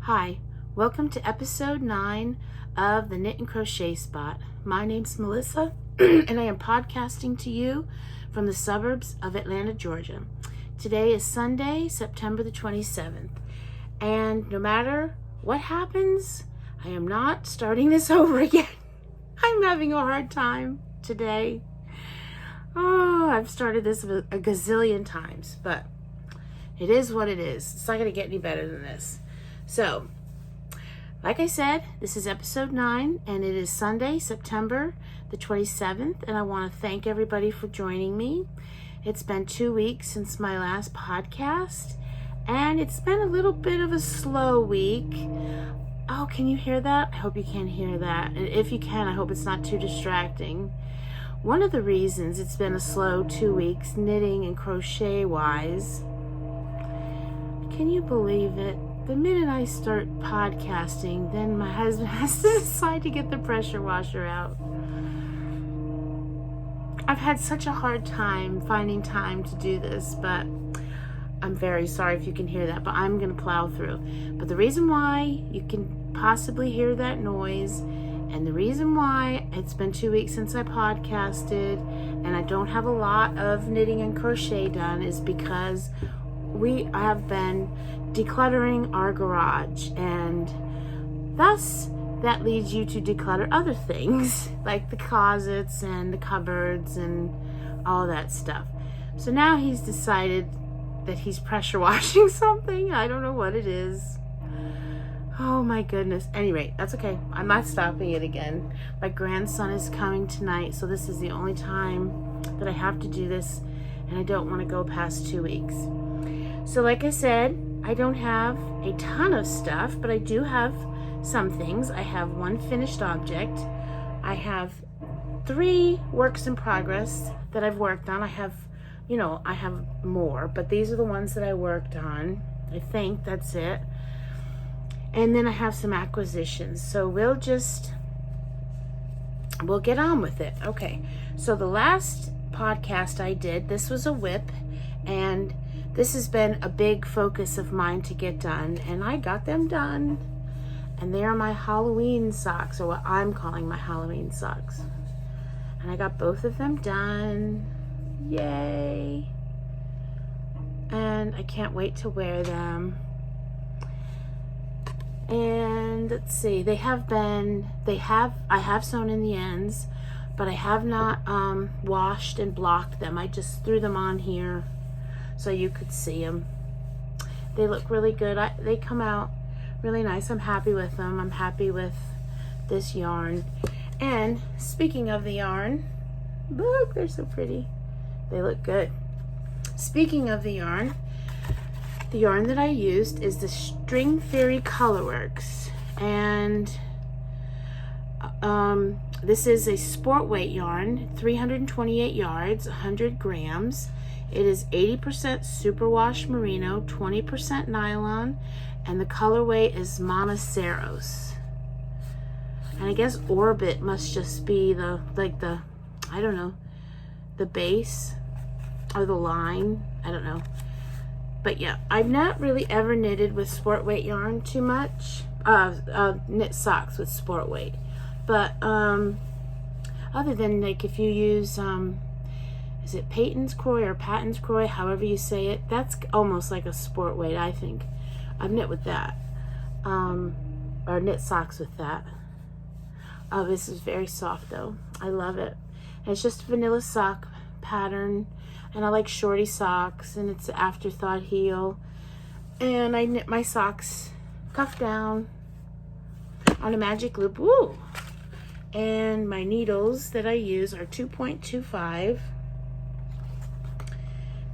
Hi, welcome to episode 9 of the Knit and Crochet Spot. My name's Melissa and I am podcasting to you from the suburbs of Atlanta, Georgia. Today is Sunday, September the 27th, and no matter what happens, I am not starting this over again. I'm having a hard time today. Oh, I've started this a gazillion times, but it is what it is. It's not going to get any better than this. So, like I said, this is episode 9, and it is Sunday, September the 27th, and I want to thank everybody for joining me. It's been 2 weeks since my last podcast, and it's been a little bit of a slow week. Oh, can you hear that? I hope you can hear that. And if you can, I hope it's not too distracting. One of the reasons it's been a slow 2 weeks, knitting and crochet-wise, can you believe it? The minute I start podcasting, then my husband has to decide to get the pressure washer out. I've had such a hard time finding time to do this, but I'm very sorry if you can hear that, but I'm going to plow through. But the reason why you can possibly hear that noise, and the reason why it's been 2 weeks since I podcasted, and I don't have a lot of knitting and crochet done, is because we have been decluttering our garage, and thus that leads you to declutter other things like the closets and the cupboards and all that stuff. So now he's decided that he's pressure washing something. I don't know what it is. Oh my goodness. Anyway, that's okay. I'm not stopping it again. My grandson is coming tonight, so this is the only time that I have to do this, and I don't want to go past 2 weeks. So like I said, I don't have a ton of stuff, but I do have some things. I have one finished object. I have 3 works in progress that I've worked on. I have more, but these are the ones that I worked on. I think that's it. And then I have some acquisitions. So we'll get on with it. Okay. So the last podcast I did, this was a whip, and this has been a big focus of mine to get done, and I got them done. And they are my Halloween socks, or what I'm calling my Halloween socks. And I got both of them done. Yay. And I can't wait to wear them. And let's see, I have sewn in the ends, but I have not washed and blocked them. I just threw them on here so you could see them. They look really good. They come out really nice. I'm happy with them. I'm happy with this yarn. And speaking of the yarn, look, they're so pretty. They look good. Speaking of the yarn that I used is the String Theory Colorworks, and this is a sport weight yarn, 328 yards, 100 grams. It is 80% superwash merino, 20% nylon, and the colorway is Monoceros. And I guess Orbit must just be the base or the line. I don't know. But yeah, I've not really ever knitted with sport weight yarn too much. Knit socks with sport weight. But other than like if you use is it Peyton's Croy or Patton's Croy, however you say it, that's almost like a sport weight, I think. I've knit with that. Or knit socks with that. Oh, this is very soft though. I love it. And it's just a vanilla sock pattern, and I like shorty socks, and it's an afterthought heel. And I knit my socks cuff down on a magic loop. Woo! And my needles that I use are 2.25,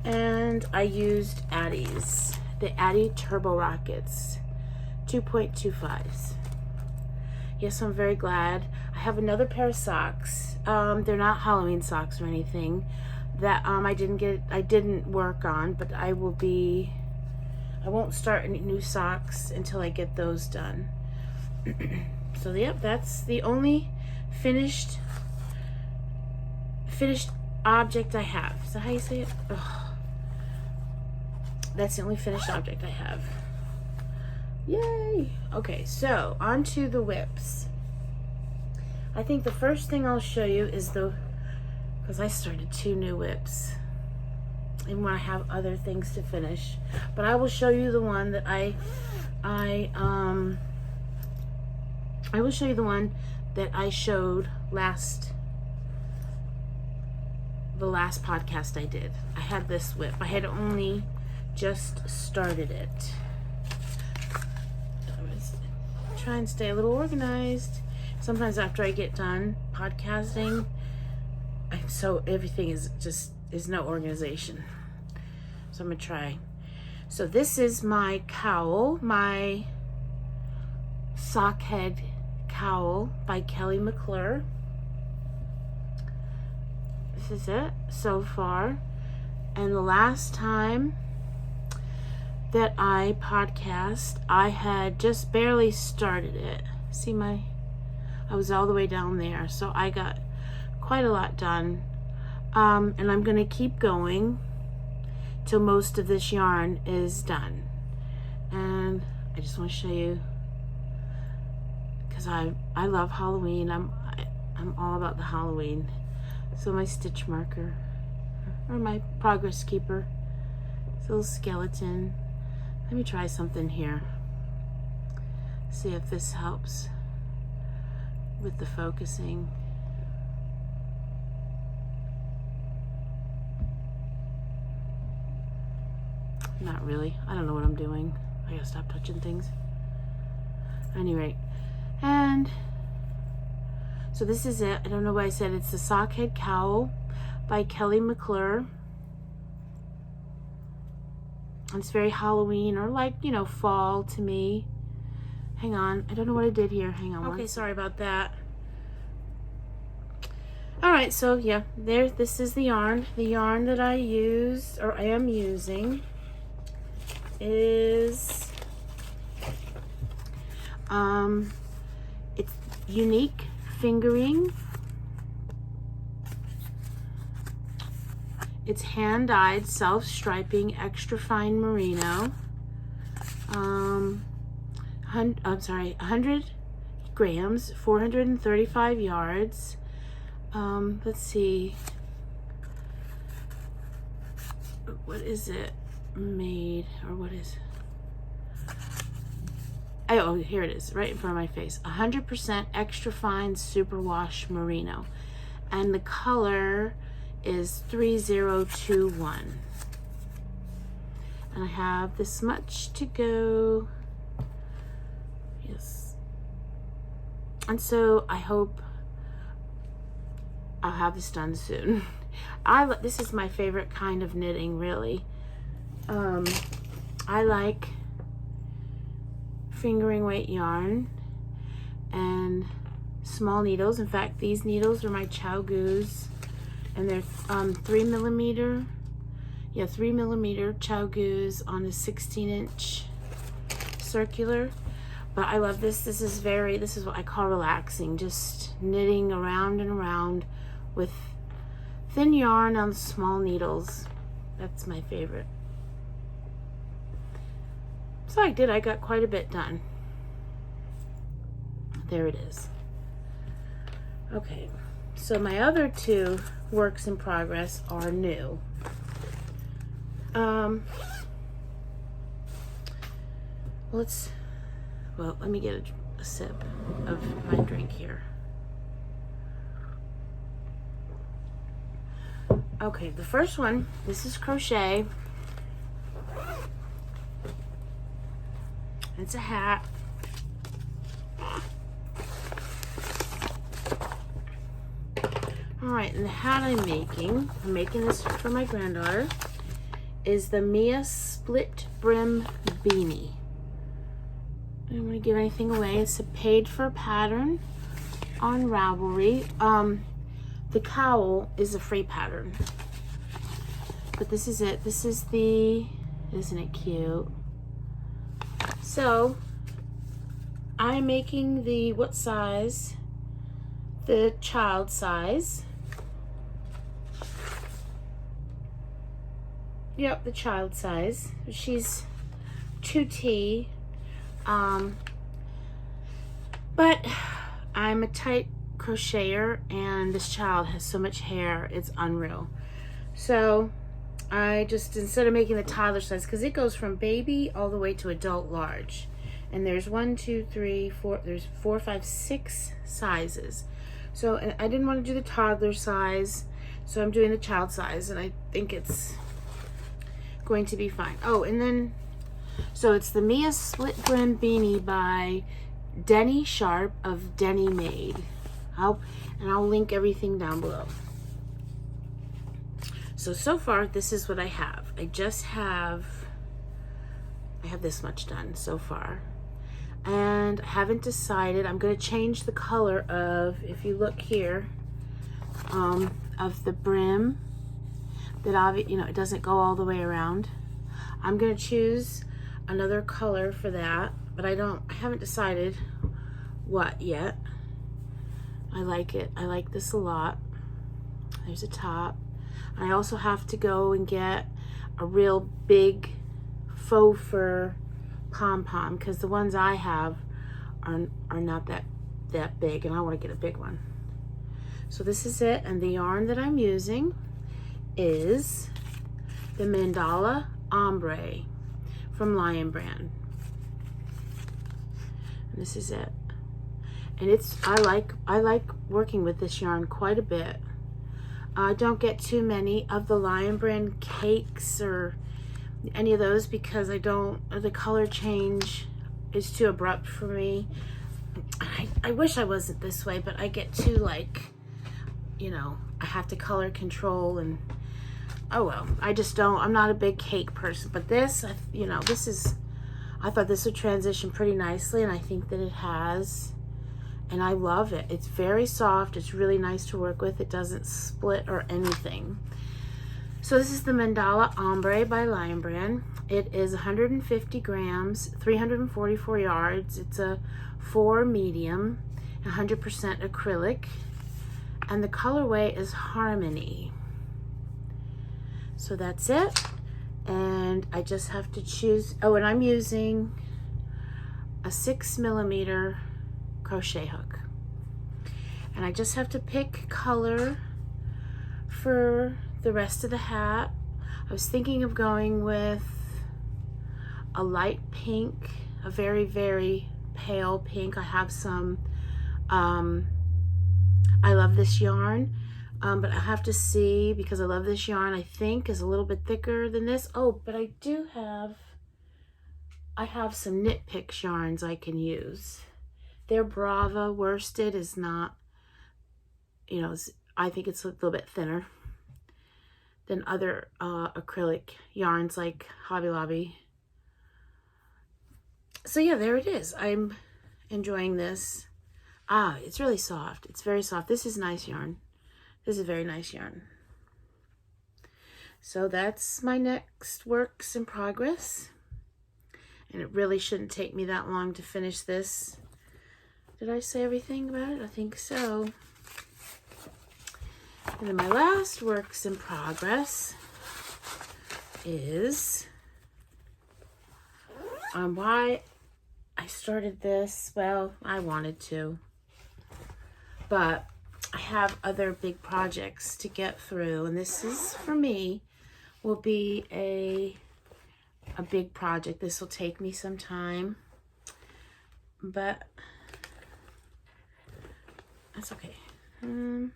and I used Addie's, the Addie Turbo Rockets 2.25s. Yes, I'm very glad. I have another pair of socks. They're not Halloween socks or anything that I didn't work on, but I won't start any new socks until I get those done. So yep, that's the only finished object I have. Is that how you say it? Ugh. That's the only finished object I have. Yay! Yay! Okay, so on to the whips. I think the first thing I'll show you is because I started 2 new whips. And when I have other things to finish. But I will show you the one that I will show you the one that I showed the last podcast I did. I had this whip. I had only just started it. I'm gonna try and stay a little organized. Sometimes after I get done podcasting, everything is no organization. So I'm gonna try. So this is my cowl, my sock head cowl by Kelly McClure. This is it so far. And the last time that I podcast, I had just barely started it. See I was all the way down there, so I got quite a lot done. And I'm gonna keep going till most of this yarn is done. And I just want to show you, because I love Halloween. I'm all about the Halloween. So my stitch marker, or my progress keeper, this little skeleton. Let me try something here. See if this helps with the focusing. Not really. I don't know what I'm doing. I gotta stop touching things. At any rate, and so this is it. I don't know why I said it's the Sock Head Cowl by Kelly McClure. It's very Halloween, or like, you know, fall to me. Hang on. I don't know what I did here. Hang on. Okay, sorry about that. Alright, so yeah, this is the yarn. The yarn that I used, or I am using, is it's Unique Fingering. It's hand-dyed, self-striping, extra fine merino. 100 grams, 435 yards. Let's see. What is it made, or what is? Oh, here it is, right in front of my face. 100% extra fine superwash merino, and the color is 3021. And I have this much to go. Yes. And so I hope I'll have this done soon. This is my favorite kind of knitting, really. I like fingering weight yarn and small needles. In fact, these needles are my Chow Goose, and they're 3 millimeter Chow Goose on a 16-inch circular. But I love this. This is what I call relaxing, just knitting around and around with thin yarn on small needles. That's my favorite. So I got quite a bit done. There it is. Okay, so my other 2 works in progress are new. Let me get a sip of my drink here. Okay, the first one, this is Crochet. It's a hat. Alright, and the hat I'm making this for my granddaughter, is the Mia Split Brim Beanie. I don't want to give anything away. It's a paid for pattern on Ravelry. The cowl is a free pattern. But this is it. This is isn't it cute? So, I'm making what size? The child size. Yep, the child size. She's 2T But I'm a tight crocheter, and this child has so much hair, it's unreal. So I just, instead of making the toddler size, because it goes from baby all the way to adult large, and there's 1, 2, 3, 4, there's 4, 5, 6 sizes. So and I didn't want to do the toddler size, so I'm doing the child size, and I think it's going to be fine. Oh, and then, so it's the Mia Split Brim Beanie by Denny Sharp of Denny Made. And I'll link everything down below. So far, this is what I have. I have this much done so far. And I haven't decided. I'm going to change the color of, if you look here, of the brim, that it doesn't go all the way around. I'm going to choose another color for that, but I haven't decided what yet. I like it. I like this a lot. There's a top. I also have to go and get a real big faux fur pom-pom, because the ones I have are not that big, and I want to get a big one. So this is it, and the yarn that I'm using is the Mandala Ombre from Lion Brand. And this is it. And I like working with this yarn quite a bit. I don't get too many of the Lion Brand cakes or any of those, because the color change is too abrupt for me. I wish I wasn't this way, but I get too, like, I have to color control, and oh well, I'm not a big cake person. But this, I thought this would transition pretty nicely, and I think that it has. And I love it. It's very soft. It's really nice to work with. It doesn't split or anything. So this is the Mandala Ombre by Lion Brand. It is 150 grams, 344 yards. It's a 4 medium, 100% acrylic. And the colorway is Harmony. So that's it. And I just have to choose. Oh, and I'm using a 6mm crochet hook, and I just have to pick color for the rest of the hat. I was thinking of going with a light pink, a very, very pale pink. I have some, I love this yarn, but I have to see, because I love this yarn, I think is a little bit thicker than this. Oh, but I have some Knit Picks yarns I can use. Their Brava worsted is not, I think it's a little bit thinner than other acrylic yarns like Hobby Lobby. So yeah, there it is. I'm enjoying this. It's really soft. It's very soft. This is nice yarn. This is very nice yarn. So that's my next works in progress. And it really shouldn't take me that long to finish this. Did I say everything about it? I think so. And then my last works in progress is why I started this. Well, I wanted to, but I have other big projects to get through, and this is, for me, will be a big project. This will take me some time, but that's okay. Let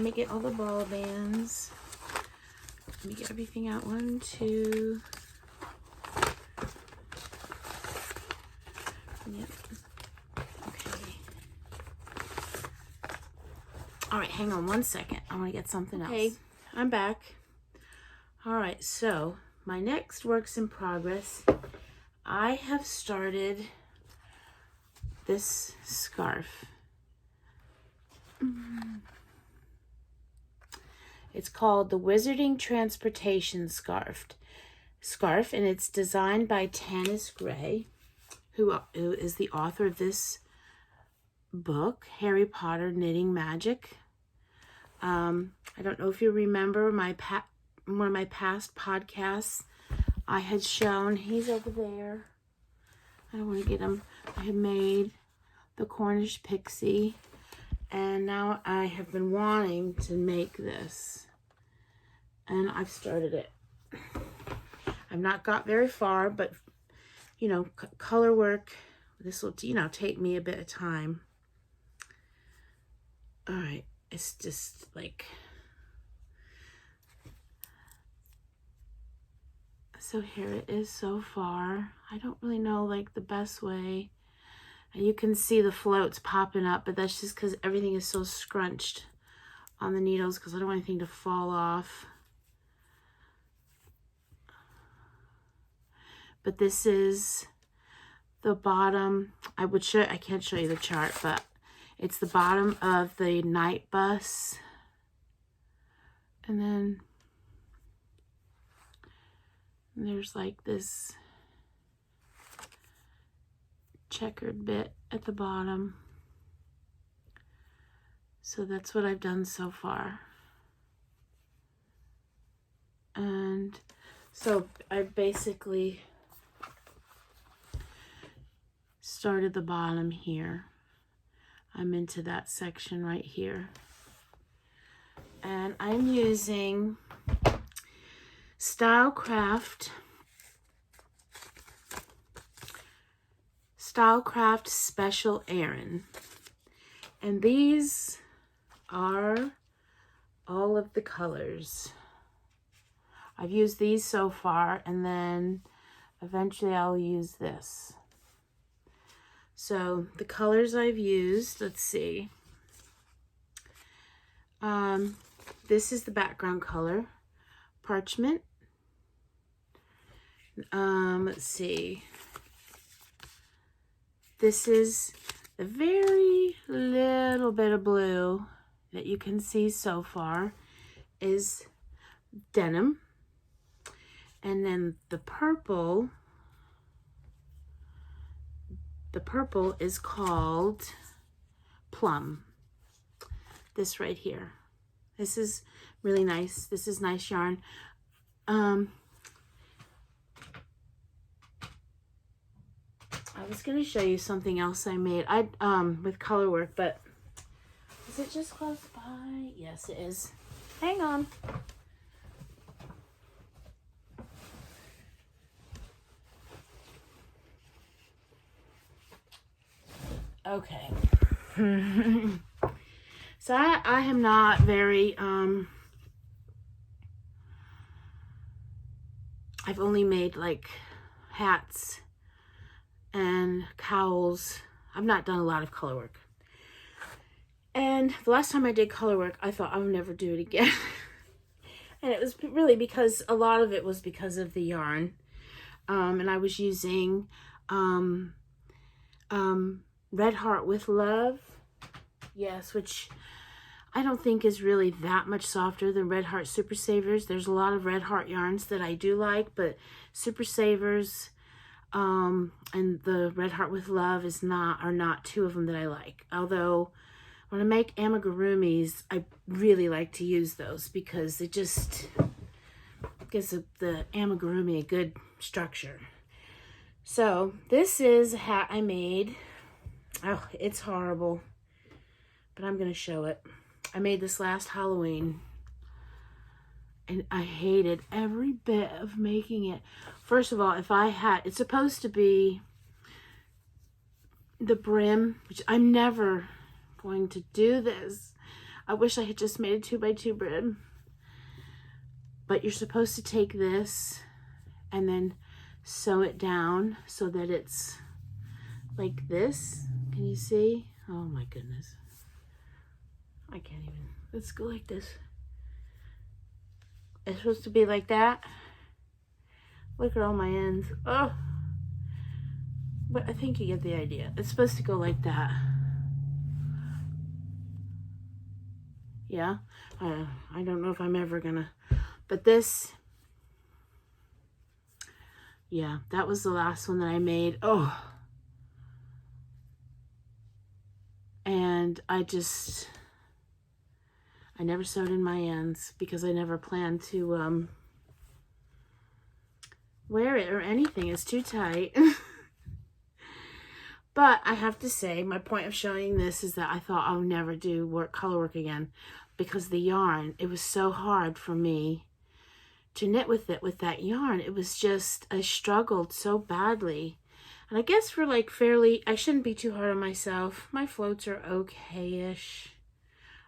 me get all the ball bands. Let me get everything out. 1, 2. Yep. Okay. All right, hang on one second. I want to get something else. Okay, I'm back. All right, so my next works in progress, I have started this scarf. It's called the Wizarding Transportation Scarf, and it's designed by Tanis Gray, who is the author of this book, Harry Potter Knitting Magic. I don't know if you remember one of my past podcasts. I had shown, he's over there. I don't want to get him. I had made the Cornish pixie, and now I have been wanting to make this, and I've started it. I've not got very far, but you know, color work, this will, you know, take me a bit of time. All right, it's just like, so here it is so far. I don't really know like the best way. And you can see the floats popping up, but that's just because everything is so scrunched on the needles because I don't want anything to fall off. But this is the bottom. I can't show you the chart, but it's the bottom of the night bus. And then there's like this checkered bit at the bottom. So that's what I've done so far. And so I basically started the bottom here. I'm into that section right here. And I'm using Stylecraft Special Aran. And these are all of the colors. I've used these so far, and then eventually I'll use this. So the colors I've used, let's see. This is the background color, parchment. Let's see. This is the very little bit of blue that you can see so far is denim. And then the purple is called plum. This right here. This is really nice. This is nice yarn. I was going to show you something else I made with color work, but is it just close by? Yes, it is. Hang on. Okay. So I am not very, I've only made like hats and cowls. I've not done a lot of color work. And the last time I did color work, I thought I would never do it again. And it was really because a lot of it was because of the yarn. And I was using Red Heart with Love. Yes, which I don't think is really that much softer than Red Heart Super Savers. There's a lot of Red Heart yarns that I do like, but Super Savers and the Red Heart with Love are not two of them that I like. Although when I make amigurumis, I really like to use those because it just gives the amigurumi a good structure. So this is a hat I made. Oh, it's horrible, but I'm going to show it. I made this last Halloween, and I hated every bit of making it. First of all, it's supposed to be the brim, which I'm never going to do this. I wish I had just made a 2x2 brim. But you're supposed to take this and then sew it down so that it's like this. Can you see? Oh my goodness. I can't even. Let's go like this. It's supposed to be like that. Look at all my ends. Oh. But I think you get the idea. It's supposed to go like that. Yeah. I don't know if I'm ever gonna. But this. Yeah, that was the last one that I made. Oh. And I never sewed in my ends because I never planned to wear it or anything. It's too tight. But I have to say, my point of showing this is that I thought I'll never do color work again because the yarn, it was so hard for me to knit with that yarn. It was just, I struggled so badly. And I guess for like fairly, I shouldn't be too hard on myself. My floats are okay-ish.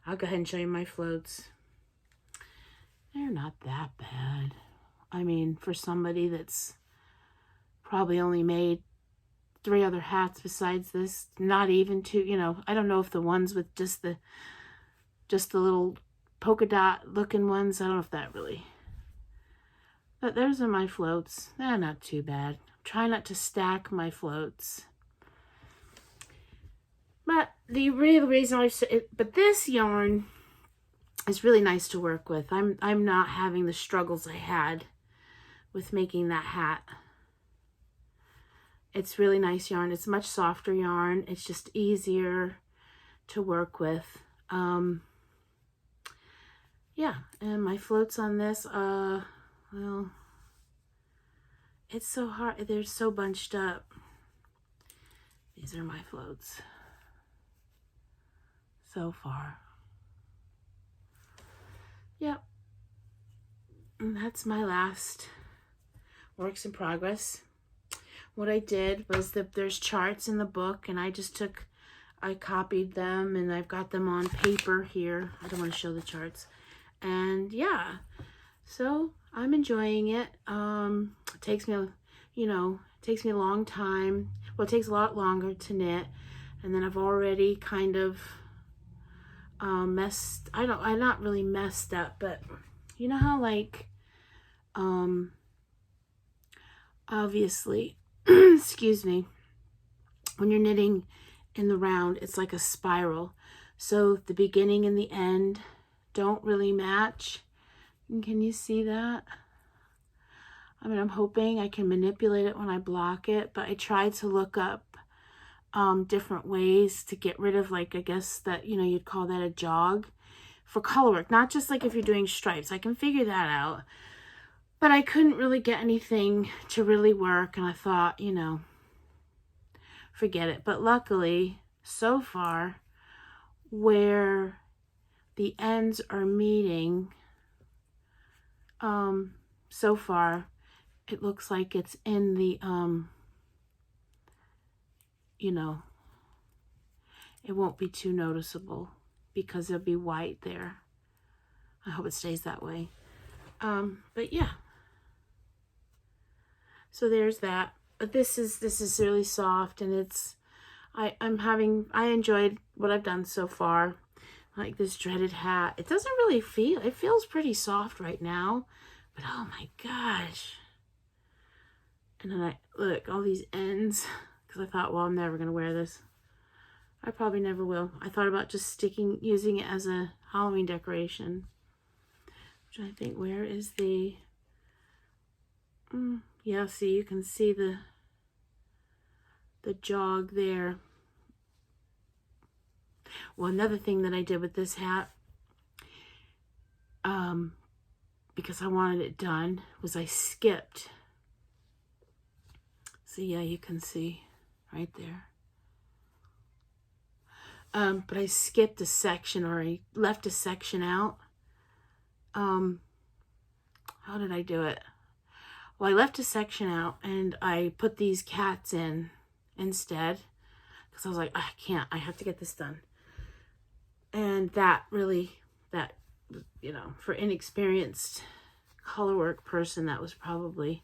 I'll go ahead and show you my floats. They're not that bad. I mean, for somebody that's probably only made 3 other hats besides this, not even 2, you know, I don't know if the ones with just the little polka dot looking ones, I don't know if that really. But those are my floats. They're not too bad. Try not to stack my floats. But the real reason I said it, but this yarn is really nice to work with. I'm not having the struggles I had with making that hat. It's really nice yarn. It's much softer yarn. It's just easier to work with. Yeah, and my floats on this, well, it's so hard. They're so bunched up. These are my floats so far. Yep. And that's my last works in progress. What I did was that there's charts in the book, and I copied them, and I've got them on paper here. I don't want to show the charts. And yeah, so I'm enjoying it. It takes me, a long time. Well, it takes a lot longer to knit. And then I've already kind of I'm not really messed up, but you know how like, obviously, excuse me, when you're knitting in the round, it's like a spiral. So the beginning and the end don't really match. Can you see that? I mean, I'm hoping I can manipulate it when I block it, but I tried to look up different ways to get rid of, like, I guess that, you'd call that a jog for color work. Not just like if you're doing stripes. I can figure that out. But I couldn't really get anything to really work, and I thought, forget it. But luckily, so far, where the ends are meeting, so far, it looks like it's in the, it won't be too noticeable because there'll be white there. I hope it stays that way. But yeah. So there's that. But this is really soft, and it's, I enjoyed what I've done so far. Like this dreaded hat. It doesn't really feel, it feels pretty soft right now, but oh my gosh. And then look, all these ends, because I thought, well, I'm never going to wear this. I probably never will. I thought about just using it as a Halloween decoration. Which I think, where is the, yeah, see, you can see the jog there. Well, another thing that I did with this hat, because I wanted it done, was I skipped. So yeah, you can see right there. But I skipped a section, or I left a section out. How did I do it? Well, I left a section out, and I put these cats in instead, because I was like, I have to get this done. And that really, for inexperienced color work person, that was probably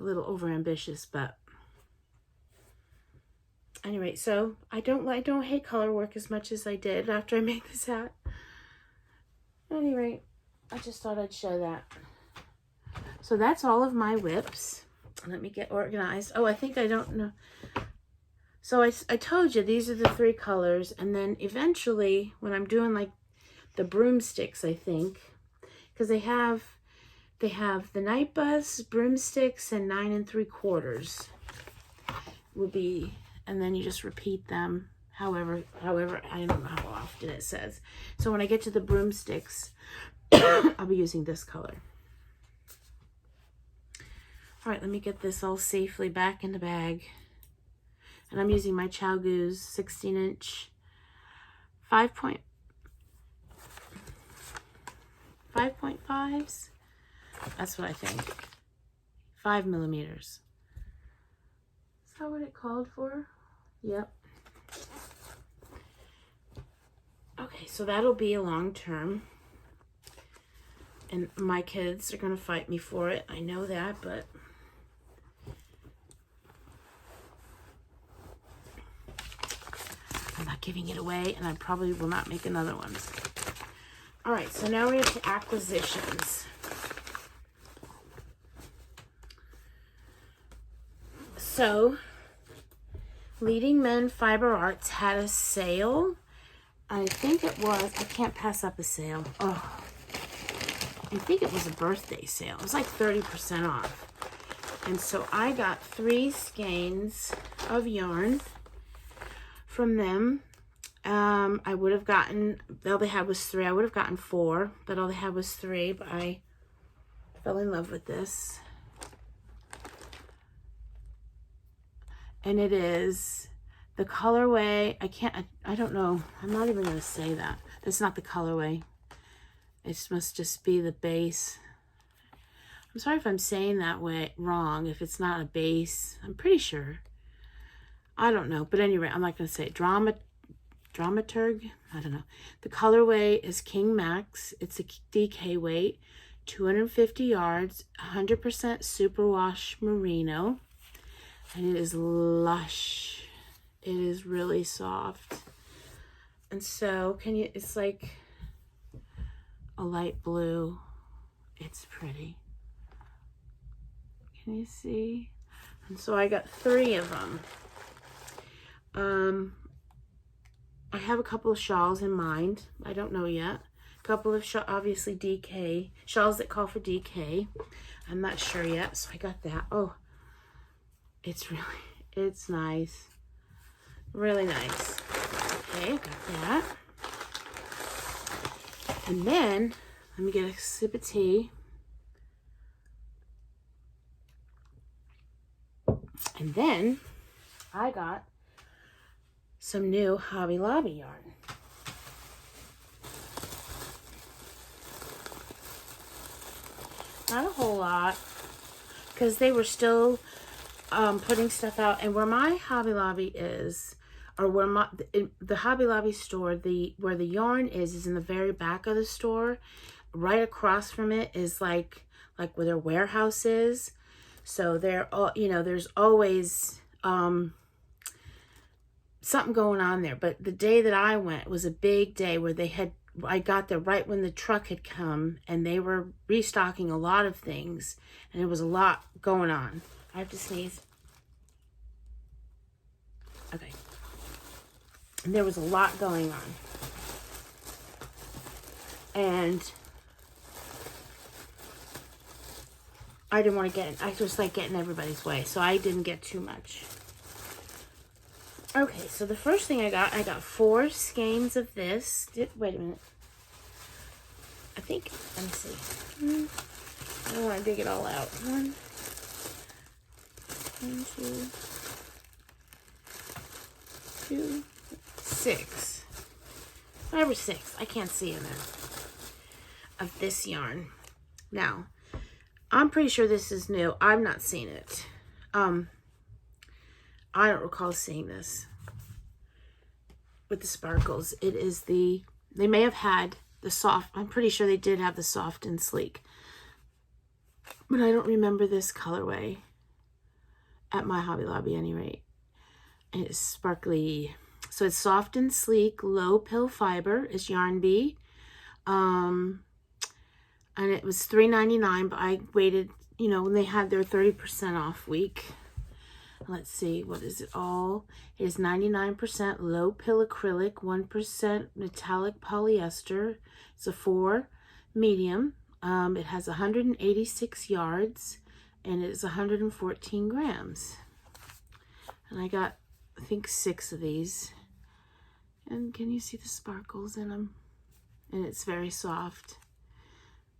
a little overambitious, but anyway, so I don't hate color work as much as I did after I made this hat. Anyway, I just thought I'd show that. So that's all of my whips. Let me get organized. Oh, I think I don't know. So I told you these are the 3 colors, and then eventually when I'm doing like the broomsticks, I think, because they have the Night Bus, broomsticks, and 9 3/4 will be, and then you just repeat them however, I don't know how often it says. So when I get to the broomsticks, I'll be using this color. All right, let me get this all safely back in the bag. And I'm using my ChowGoo's 16-inch 5.5s. That's what I think. 5 millimeters. Is that what it called for? Yep. Okay, so that'll be a long term. And my kids are going to fight me for it. I know that, but I'm not giving it away, and I probably will not make another one. All right, so now we're into acquisitions. So, Leading Men Fiber Arts had a sale. I think it was, I can't pass up a sale. Oh, I think it was a birthday sale. It was like 30% off. And so I got 3 skeins of yarn from them. I would have gotten, all they had was 3. I would have gotten 4, but all they had was 3. But I fell in love with this. And it is the colorway. I don't know. I'm not even going to say that. That's not the colorway. It must just be the base. I'm sorry if I'm saying that way wrong, if it's not a base. I'm pretty sure. I don't know. But anyway, I'm not going to say it. Dramaturg? I don't know. The colorway is King Max. It's a DK weight. 250 yards. 100% superwash merino. And it is lush. It is really soft. And so, it's like a light blue. It's pretty. Can you see? And so I got 3 of them. I have a couple of shawls in mind. I don't know yet. A couple of obviously DK. Shawls that call for DK. I'm not sure yet, so I got that. Oh, it's nice. Really nice. Okay, I got that. And then, let me get a sip of tea. And then, I got some new Hobby Lobby yarn. Not a whole lot, because they were still putting stuff out. And where my Hobby Lobby is, or where the Hobby Lobby store, where the yarn is in the very back of the store. Right across from it is like where their warehouse is. So there's always something going on there. But the day that I went was a big day where I got there right when the truck had come, and they were restocking a lot of things, and there was a lot going on. I have to sneeze. Okay. And there was a lot going on. And I didn't want to I just like getting everybody's way, so I didn't get too much. Okay, so the first thing I got 4 skeins of this. Wait a minute. I think, let me see. I don't want to dig it all out. 1, 2, 6. 5 or 6. I can't see in there. Of this yarn. Now, I'm pretty sure this is new. I've not seen it. I don't recall seeing this with the sparkles. It is they may have had the soft, I'm pretty sure they did have the soft and sleek, but I don't remember this colorway at my Hobby Lobby any rate. And it's sparkly. So it's soft and sleek, low pill fiber is Yarn Bee. And it was $3.99, but I waited, when they had their 30% off week. Let's see, what is it all? It is 99% low pill acrylic, 1% metallic polyester. It's a 4 medium. It has 186 yards, and it is 114 grams. And I got, I think, 6 of these. And can you see the sparkles in them? And it's very soft.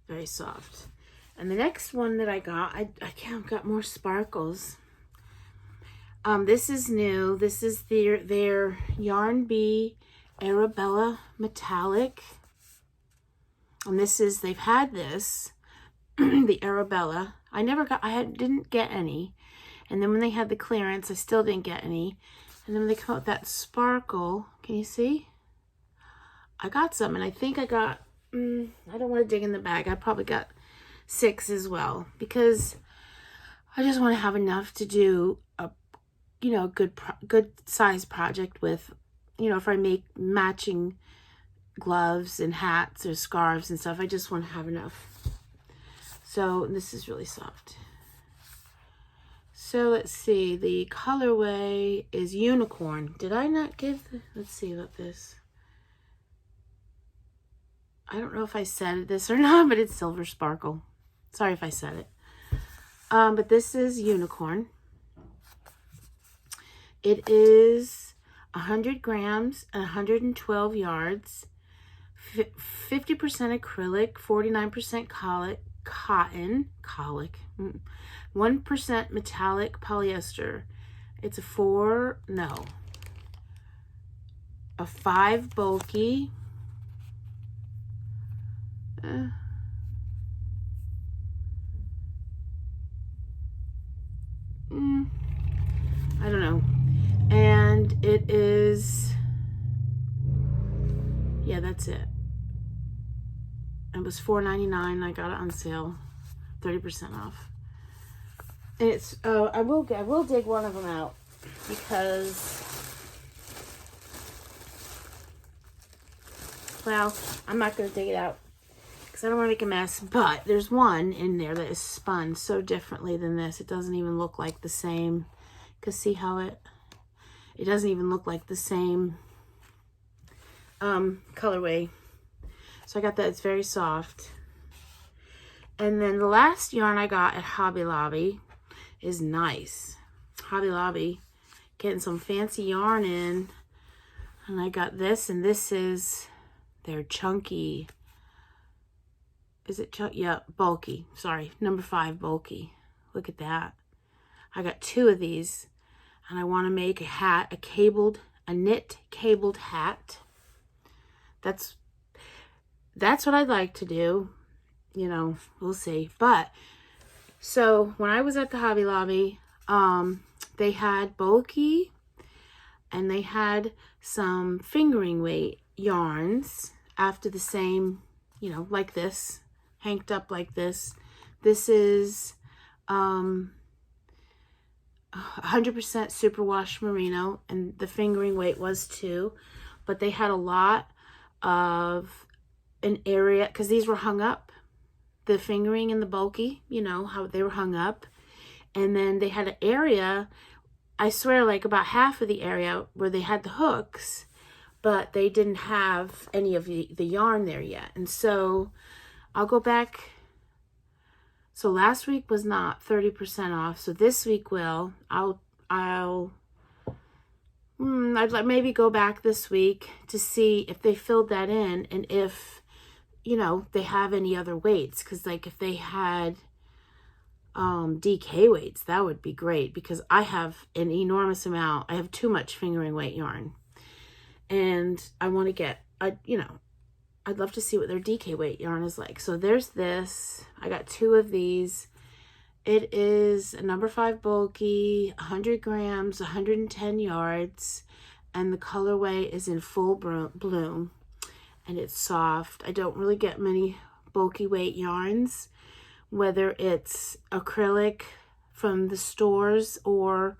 Very soft. And the next one that I got, I got more sparkles. This is new. This is their Yarn Bee Arabella Metallic. And this is, they've had this, the Arabella. Didn't get any. And then when they had the clearance, I still didn't get any. And then when they come out with that sparkle, can you see? I got some, and I think I got, I don't want to dig in the bag. I probably got 6 as well, because I just want to have enough to do a, you know, good size project with, you know, if I make matching gloves and hats or scarves and stuff, I just want to have enough. So this is really soft. So let's see, the colorway is unicorn. Did I not give let's see about this. I don't know if I said this or not, but it's silver sparkle. Sorry if I said it. But this is unicorn. It is 100 grams and 112 yards. 50% acrylic, 49% cotton, 1% metallic polyester. It's a 5 bulky. I don't know. And it is, yeah, that's it. It was $4.99. I got it on sale, 30% off. And it's I will dig one of them out, because, well, I'm not going to dig it out because I don't want to make a mess. But there's one in there that is spun so differently than this. It doesn't even look like the same. Because see how it doesn't even look like the same colorway. So I got that. It's very soft. And then the last yarn I got at Hobby Lobby is nice. Hobby Lobby, getting some fancy yarn in. And I got this, and this is their chunky. Is it chunky? Yeah, bulky. Sorry, number 5 bulky. Look at that. I got 2 of these, and I want to make a hat, a knit cabled hat. That's what I'd like to do. You know, we'll see. But so when I was at the Hobby Lobby, they had bulky, and they had some fingering weight yarns after the same, you know, like this, hanked up like this. This is 100% superwash merino, and the fingering weight was 2, but they had a lot of an area, because these were hung up, the fingering and the bulky, you know how they were hung up. And then they had an area, I swear, like about half of the area where they had the hooks, but they didn't have any of the yarn there yet. And so I'll go back. So last week was not 30% off, so this week will. I'd like maybe go back this week to see if they filled that in, and if, you know, they have any other weights. Because like if they had DK weights, that would be great, because I have an enormous amount. I have too much fingering weight yarn, and I want to get, you know, I'd love to see what their DK weight yarn is like. So there's this. I got 2 of these. It is a number 5 bulky, 100 grams, 110 yards, and the colorway is in full bloom, and it's soft. I don't really get many bulky weight yarns, whether it's acrylic from the stores or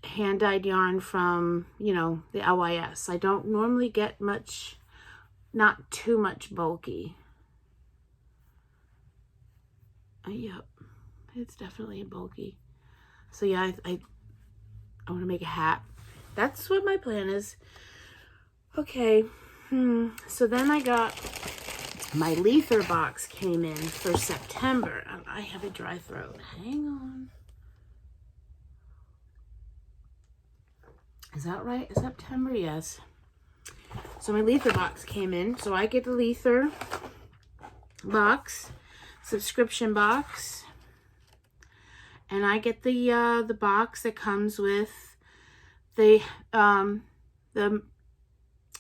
hand-dyed yarn from, you know, the LYS. I don't normally get much, not too much bulky. Yep, it's definitely bulky. So yeah, I want to make a hat. That's what my plan is. Okay, so then I got my Lether box came in for September. I have a dry throat. Hang on. Is that right? September? Yes. So my Lether box came in. So I get the Lether box. subscription box. And I get the box that comes with the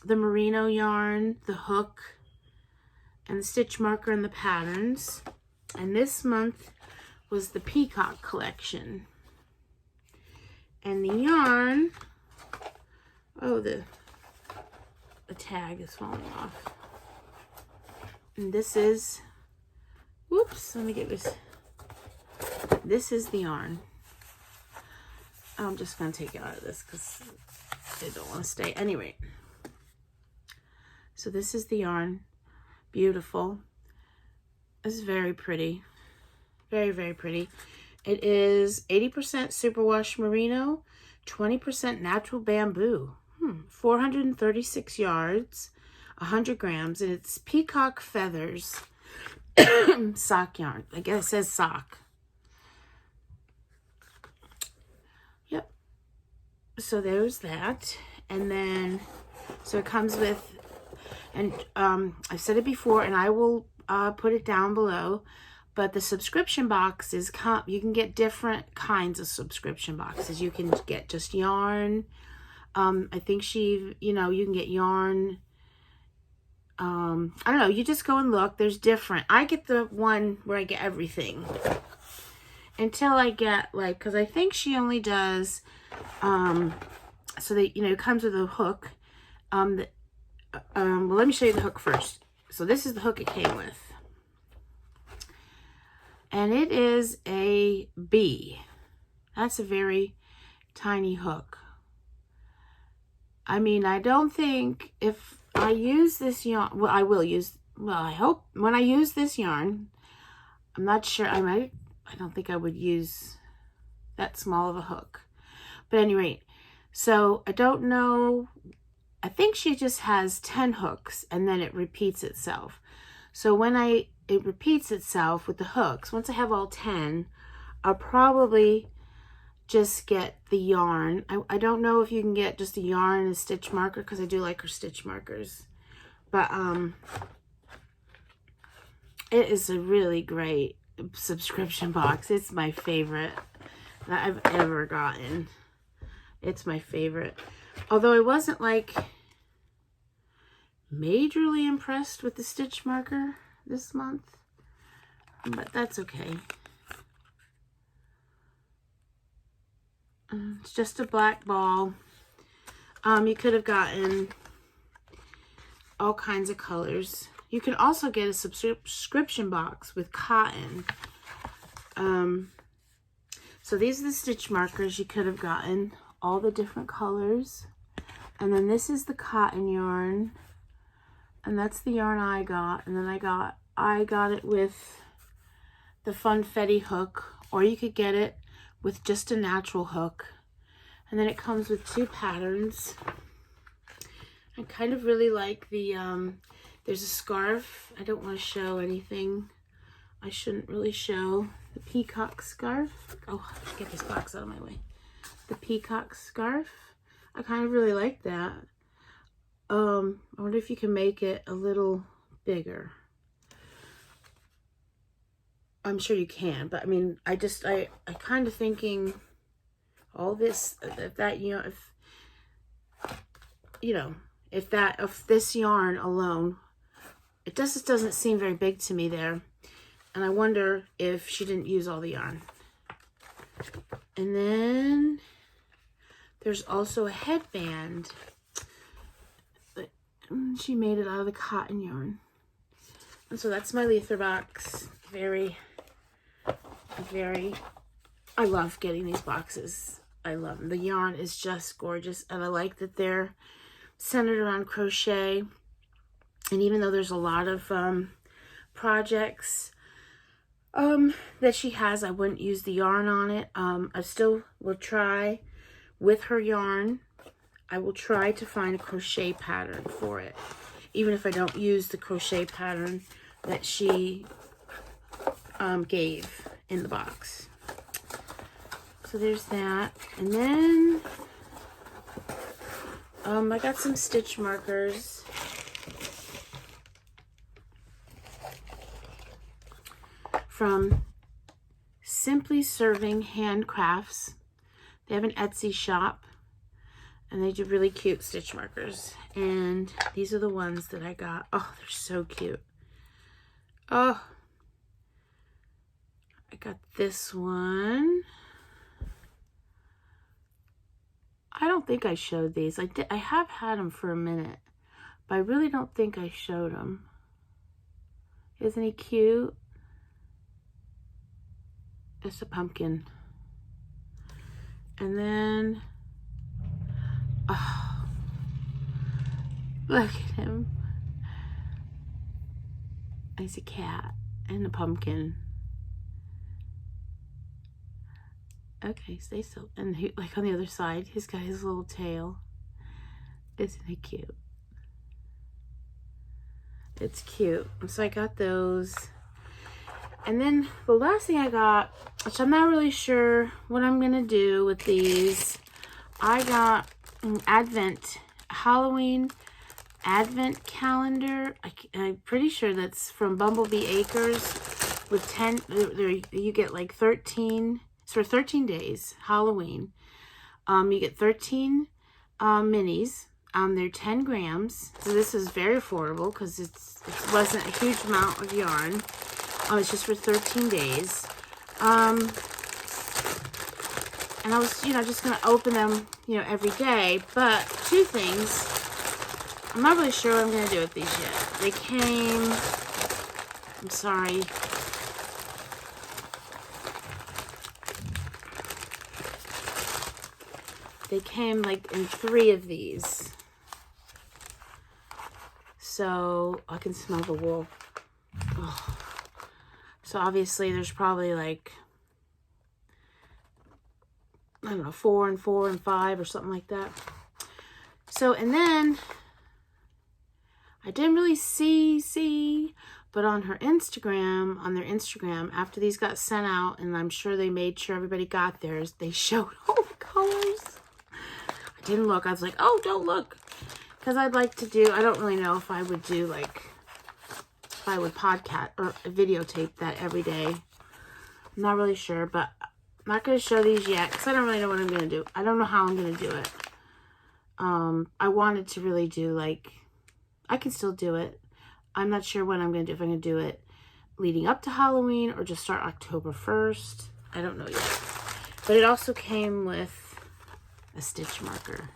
merino yarn, the hook, and the stitch marker and the patterns. And this month was the peacock collection. And the yarn, oh, the tag is falling off. And this is, whoops, let me get this. This is the yarn. I'm just going to take it out of this because I don't want to stay. Anyway, so this is the yarn. Beautiful. It's very pretty. Very, very pretty. It is 80% superwash merino, 20% natural bamboo. 436 yards, 100 grams, and it's peacock feathers sock yarn. I guess it says sock. Yep. So there's that. And then, so it comes with, and I've said it before, and I will put it down below, but the subscription box is, you can get different kinds of subscription boxes. You can get just yarn. I think you can get yarn. I don't know. You just go and look. There's different. I get the one where I get everything. Until I get, like, because I think she only does, so that, it comes with a hook. Well, let me show you the hook first. So this is the hook it came with. And it is a B. That's a very tiny hook. I mean, I don't think if I use this yarn, well, I will use, well, I hope when I use this yarn, I'm not sure, I don't think I would use that small of a hook. But at any rate, so I don't know, I think she just has 10 hooks and then it repeats itself. So when it repeats itself with the hooks, once I have all 10, I'll probably just get the yarn. I don't know if you can get just a yarn and a stitch marker, because I do like her stitch markers. But it is a really great subscription box. It's my favorite that I've ever gotten. It's my favorite. Although I wasn't like majorly impressed with the stitch marker this month, but that's okay. It's just a black ball. You could have gotten all kinds of colors. You can also get a subscription box with cotton. So these are the stitch markers you could have gotten, all the different colors. And then this is the cotton yarn. And that's the yarn I got. And then I got it with the Funfetti hook, or you could get it with just a natural hook. And then it comes with 2 patterns. I kind of really like the, there's a scarf. I don't want to show anything. I shouldn't really show the peacock scarf. Oh, get this box out of my way. The peacock scarf. I kind of really like that. I wonder if you can make it a little bigger. I'm sure you can, but I mean, I kind of thinking all this, if this yarn alone, it just doesn't seem very big to me there. And I wonder if she didn't use all the yarn. And then there's also a headband. She made it out of the cotton yarn. And so that's my Lether box. Very, I love getting these boxes. I love them. The yarn is just gorgeous. And I like that they're centered around crochet. And even though there's a lot of projects that she has, I wouldn't use the yarn on it. I still will try with her yarn. I will try to find a crochet pattern for it, even if I don't use the crochet pattern that she gave in the box. So there's that. And then I got some stitch markers. from Simply Serving Handcrafts. They have an Etsy shop, and they do really cute stitch markers. And these are the ones that I got. Oh, they're so cute. Oh, I got this one. I don't think I showed these. I have had them for a minute, but I really don't think I showed them. Isn't he cute? It's a pumpkin. And then, oh, look at him. He's a cat and a pumpkin. Okay, stay still. And he, like on the other side, he's got his little tail. Isn't it cute? It's cute. So I got those. And then the last thing I got, which I'm not really sure what I'm going to do with these, I got an Halloween Advent calendar. I'm pretty sure that's from Bumblebee Acres with 10, you get like 13, it's for 13 days, Halloween. You get 13 minis. They're 10 grams. So this is very affordable because it wasn't a huge amount of yarn. It's just for 13 days. And I was, just going to open them, every day. But two things. I'm not really sure what I'm going to do with these yet. They came, I'm sorry. They came like in 3 of these. So I can smell the wool. Oh. So obviously there's probably like, I don't know, 4 and 4 and 5 or something like that. So, and then I didn't really see, but on their Instagram, after these got sent out, and I'm sure they made sure everybody got theirs, they showed all the colors. I didn't look. I was like, oh, don't look. Because I'd like to do, I don't really know if I would do like, if I would podcast or videotape that every day. I'm not really sure, but I'm not going to show these yet because I don't really know what I'm going to do. I don't know how I'm going to do it. I wanted to really do like, I can still do it. I'm not sure when I'm going to do, if I'm going to do it leading up to Halloween or just start October 1st. I don't know yet. But it also came with a stitch marker.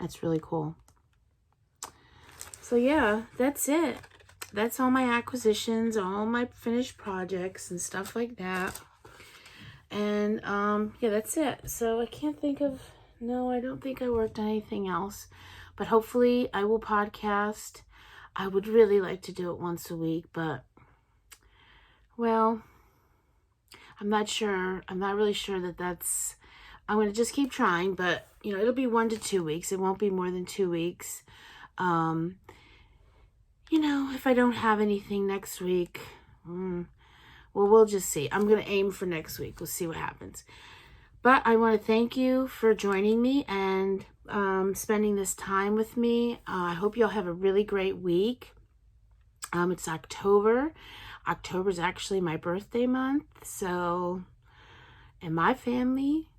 That's really cool. So yeah, that's it. That's all my acquisitions, all my finished projects and stuff like that. And yeah, that's it. So I can't think of, no, I don't think I worked on anything else. But hopefully I will podcast. I would really like to do it once a week, but well, I'm not sure. I'm not really sure that that's, I'm going to just keep trying, but it'll be 1 to 2 weeks. It won't be more than 2 weeks. If I don't have anything next week, well, we'll just see. I'm going to aim for next week. We'll see what happens. But I want to thank you for joining me and spending this time with me. I hope you'll have a really great week. It's October. October is actually my birthday month. So in my family,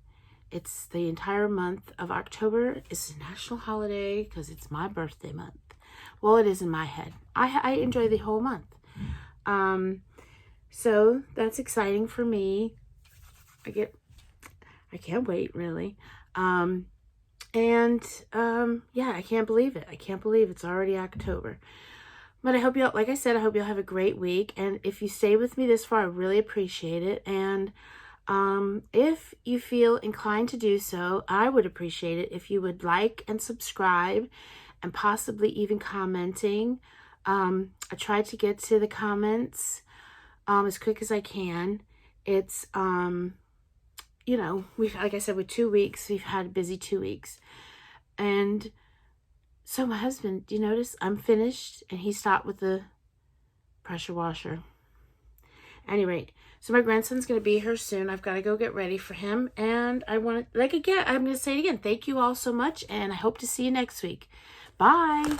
it's the entire month of October. It's a national holiday because it's my birthday month. Well, it is in my head. I enjoy the whole month. So that's exciting for me. I can't wait, really. Yeah, I can't believe it. I can't believe it's already October. But I hope you'll, like I said, I hope you'll have a great week. And if you stay with me this far, I really appreciate it. And if you feel inclined to do so, I would appreciate it if you would like and subscribe and possibly even commenting. I try to get to the comments as quick as I can. It's, we've, like I said, with 2 weeks, we've had a busy 2 weeks. And so my husband, do you notice I'm finished and he stopped with the pressure washer. Anyway, so my grandson's going to be here soon. I've got to go get ready for him. And I want to, I'm going to say it again. Thank you all so much. And I hope to see you next week. Bye.